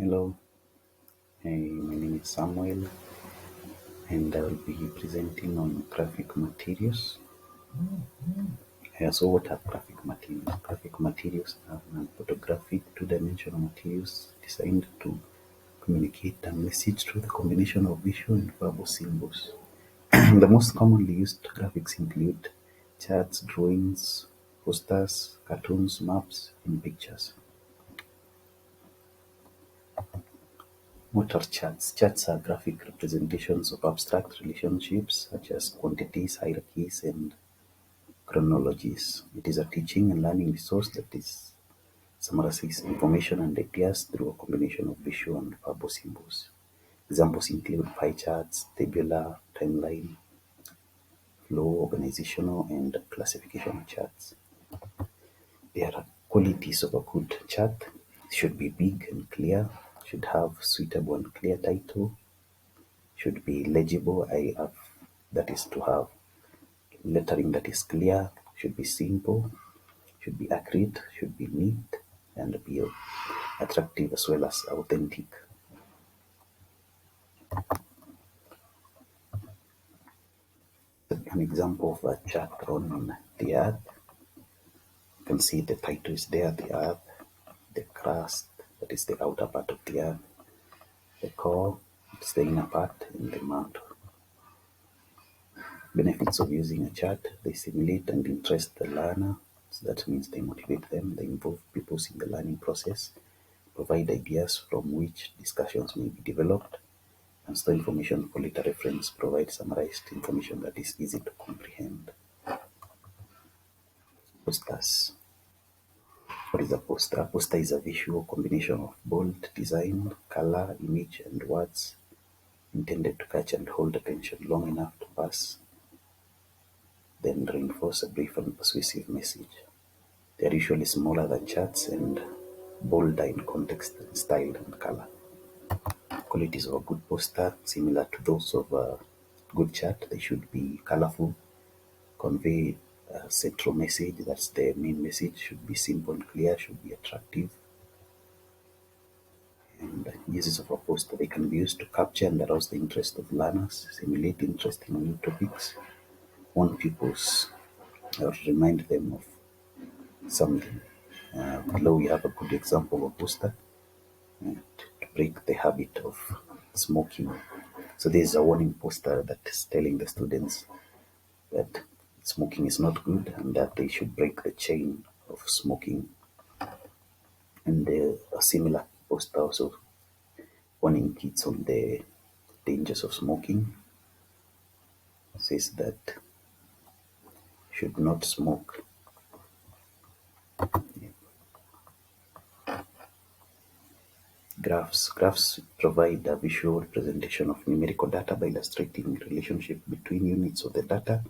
Hello, my name is Samuel, and I will be presenting on graphic materials. So, what are graphic materials? Graphic materials are non-photographic two-dimensional materials designed to communicate a message through the combination of visual and verbal symbols. The most commonly used graphics include charts, drawings, posters, cartoons, maps, and pictures. What are charts? Charts are graphic representations of abstract relationships such as quantities, hierarchies, and chronologies. It is a teaching and learning resource that is summarizes information and ideas through a combination of visual and verbal symbols. Examples include pie charts, tabular, timeline, flow, organizational, and classification charts. There are qualities of a good chart. It should be big and clear, should have suitable and clear title, should be legible. That is to have lettering that is clear, should be simple, should be accurate, should be neat, and be attractive as well as authentic. An example of a chart drawn on the earth. You can see the title is there, the earth, the crust, that is the outer part of the earth, the core, it's the inner part, and the mantle. Benefits of using a chart: they stimulate and interest the learner. So that means they motivate them, they involve pupils in the learning process, provide ideas from which discussions may be developed, and store information for later reference, provide summarized information that is easy to comprehend. Posters. What is a poster? A poster is a visual combination of bold design, color, image, and words intended to catch and hold attention long enough to pass, then reinforce a brief and persuasive message. They are usually smaller than charts and bolder in context, style, and color. Qualities of a good poster, similar to those of a good chart, they should be colorful, convey a central message, that's the main message, should be simple and clear, should be attractive. And uses of a poster, they can be used to capture and arouse the interest of learners, stimulate interest in new topics, warn pupils, or remind them of something. Below we have a good example of a poster to break the habit of smoking. So there is a warning poster that is telling the students that smoking is not good and that they should break the chain of smoking. And a similar poster also warning kids on the dangers of smoking says that should not smoke. Graphs provide a visual representation of numerical data by illustrating relationship between units of the data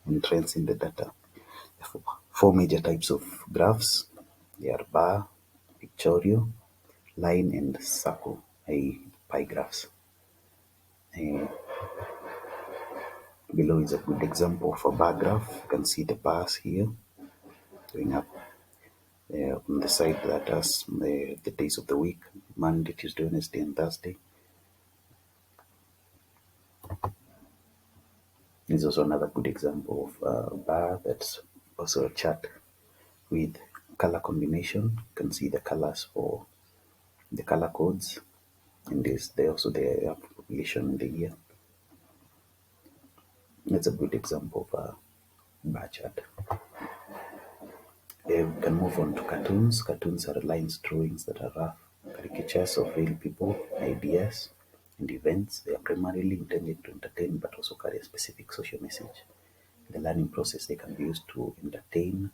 and trends in the data. Four major types of graphs. They are bar, pictorial, line, and circle, i.e. pie graphs. Uh, Below is a good example of a bar graph. You can see the bars here going up on the side that has the days of the week: Monday, Tuesday, Wednesday, and Thursday. This is also another good example of a bar that's also a chart with color combination. You can see the colors for the color codes, and they also the population in the year. That's a good example of a bar chart. We can move on to cartoons. Cartoons are lines, drawings that are rough caricatures of real people, ideas, and events. They are primarily intended to entertain but also carry a specific social message. In the learning process, they can be used to entertain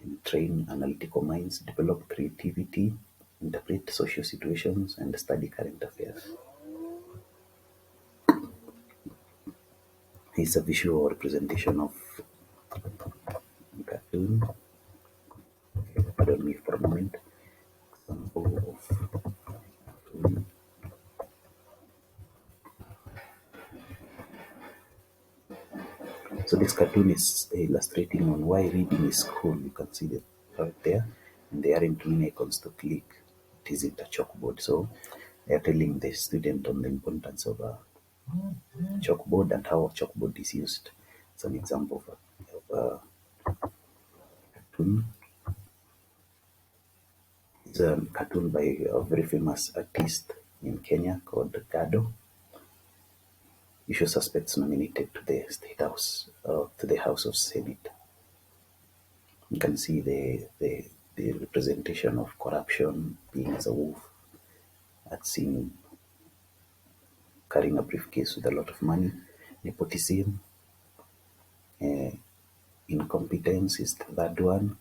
and train analytical minds, develop creativity, interpret social situations, and study current affairs. Here's a visual representation of a cartoon. Pardon me for a moment. Example of cartoon. So this cartoon is illustrating on why reading is cool. You can see that right there, and there aren't many icons to click. it isn't a chalkboard. So they're telling the student on the importance of a chalkboard and how a chalkboard is used. It's an example of a cartoon. It's a cartoon by a very famous artist in Kenya called Gado. Usual suspects nominated to the State House, to the House of Senate. You can see the representation of corruption being as a wolf at seen carrying a briefcase with a lot of money. Nepotism, uh, incompetence is the third one.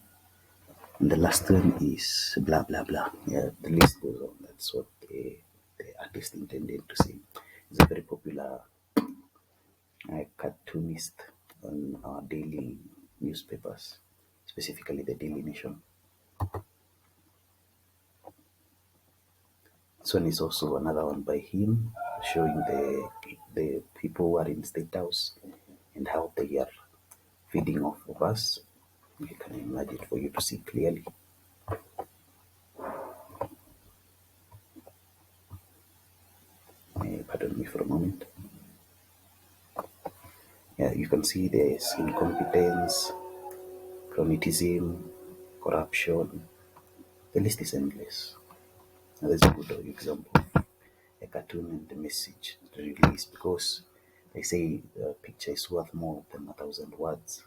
And the last one is blah blah blah. Yeah, the list goes on. That's what the artist intended to say. He's a very popular cartoonist on our daily newspapers, specifically the Daily Nation. This one is also another one by him, showing the people who are in State House and how they are feeding off of us. You can imagine for you to see clearly. Pardon me for a moment. Yeah, you can see there's incompetence, cronyism, corruption. The list is endless. Now, there's a good example of a cartoon and the message released because they say a picture is worth more than 1,000 words.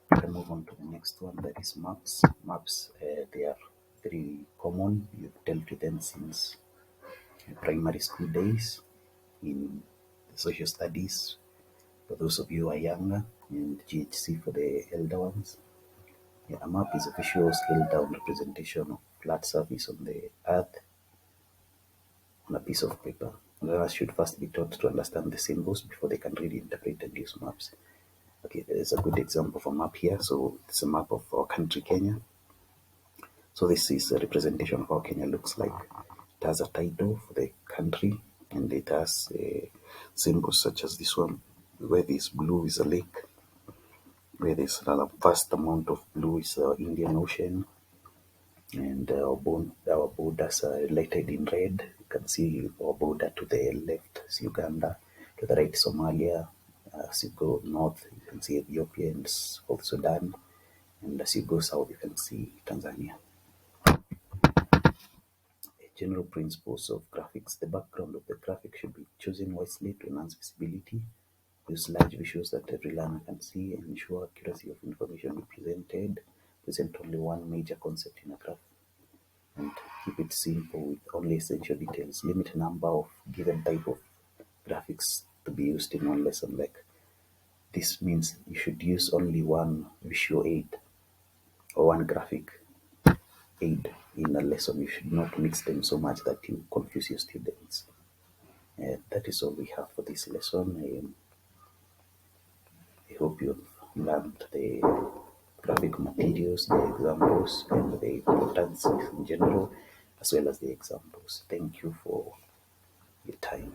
We can move on to the next one, that is maps. Maps, they are very common. You've dealt with them since primary school days in social studies for those of you who are younger, and GHC for the elder ones. Yeah, a map is a visual scaled down representation of flat surface on the earth on a piece of paper. Learners should first be taught to understand the symbols before they can really interpret and use maps. Okay, there's a good example of a map here. So it's a map of our country, Kenya. So this is a representation of how Kenya looks like. It has a title for the country, and it has symbols such as this one, where this blue is a lake, where there's a vast amount of blue is the Indian Ocean, and our borders are highlighted in red. You can see our border to the left is Uganda, to the right Somalia. As you go north, you can see Ethiopia and South Sudan, and as you go south, you can see Tanzania. General principles of graphics. The background of the graphic should be chosen wisely to enhance visibility. Use large visuals that every learner can see and ensure accuracy of information presented. Present only one major concept in a graph and keep it simple with only essential details. Limit number of given type of graphics to be used in one lesson. Like this means you should use only one visual aid or one graphic aid in a lesson. You should not mix them so much that you confuse your students. That is all we have for this lesson. I hope you've learned the graphic materials, the examples, and the importance in general, as well as the examples. Thank you for your time.